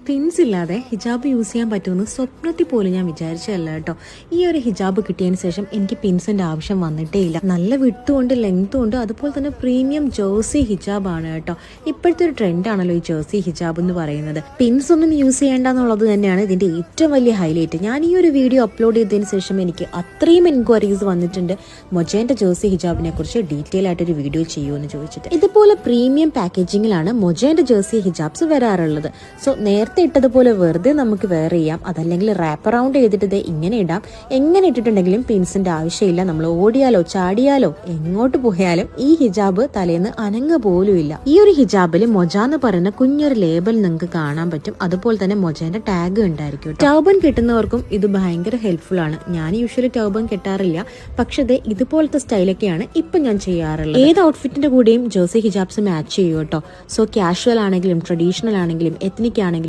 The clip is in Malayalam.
പിൻസ് ഇല്ലാതെ ഹിജാബ് യൂസ് ചെയ്യാൻ പറ്റുമെന്ന് സ്വപ്നത്തിൽ പോലും ഞാൻ വിചാരിച്ചതല്ല കേട്ടോ. ഈ ഒരു ഹിജാബ് കിട്ടിയതിന് ശേഷം എനിക്ക് പിൻസിന്റെ ആവശ്യം വന്നിട്ടേ ഇല്ല. നല്ല വിട്ടും ഉണ്ട്, ലെങ്ത്തും ഉണ്ട്, അതുപോലെ തന്നെ പ്രീമിയം ജേഴ്സി ഹിജാബാണ് കേട്ടോ. ഇപ്പോഴത്തെ ഒരു ട്രെൻഡാണല്ലോ ഈ ജേഴ്സി ഹിജാബ് എന്ന് പറയുന്നത്. പിൻസ് ഒന്നും യൂസ് ചെയ്യേണ്ട എന്നുള്ളത് തന്നെയാണ് ഇതിന്റെ ഏറ്റവും വലിയ ഹൈലൈറ്റ്. ഞാൻ ഈ ഒരു വീഡിയോ അപ്ലോഡ് ചെയ്തതിന് ശേഷം എനിക്ക് അത്രയും എൻക്വയറീസ് വന്നിട്ടുണ്ട് മൊജേന്റെ ജേഴ്സി ഹിജാബിനെ കുറിച്ച് ഡീറ്റെയിൽ ആയിട്ടൊരു വീഡിയോ ചെയ്യുമെന്ന് ചോദിച്ചിട്ട്. ഇതുപോലെ പ്രീമിയം പാക്കേജിങ്ങിലാണ് മൊജേന്റെ ജേഴ്സി ഹിജാബ്സ് വരാറുള്ളത്. സോ നേരത്തെ ഇട്ടതുപോലെ വെറുതെ നമുക്ക് വെയർ ചെയ്യാം, അതല്ലെങ്കിൽ റാപ്പ് അറൗണ്ട് ചെയ്തിട്ട് ഇങ്ങനെ ഇടാം. എങ്ങനെ ഇട്ടിട്ടുണ്ടെങ്കിലും പിൻസിന്റെ ആവശ്യമില്ല. നമ്മൾ ഓടിയാലോ ചാടിയാലോ എങ്ങോട്ട് പോയാലും ഈ ഹിജാബ് തലേന്ന് അനങ്ങ പോലും ഇല്ല. ഈ ഒരു ഹിജാബിൽ മൊജ എന്ന് പറയുന്ന കുഞ്ഞൊരു ലേബൽ നിങ്ങൾക്ക് കാണാൻ പറ്റും. അതുപോലെ തന്നെ മൊജേന്റെ ടാഗ് ഉണ്ടായിരിക്കും. ടർബൻ കിട്ടുന്നവർക്കും ഇത് ഭയങ്കര ഹെൽപ്ഫുൾ ആണ്. ഞാൻ യൂഷ്വലി ടർബൻ കെട്ടാറില്ല, പക്ഷേ ഇതുപോലത്തെ സ്റ്റൈലൊക്കെയാണ് ഇപ്പൊ ഞാൻ ചെയ്യാറുള്ളത്. ഏത് ഔട്ട്ഫിറ്റിന്റെ കൂടെയും ജേഴ്സി ഹിജാബ്സ് മാച്ച് ചെയ്യും കേട്ടോ. സോ കാഷ്വൽ ആണെങ്കിലും ട്രഡീഷണൽ ആണെങ്കിലും എത്നിക് ആണെങ്കിലും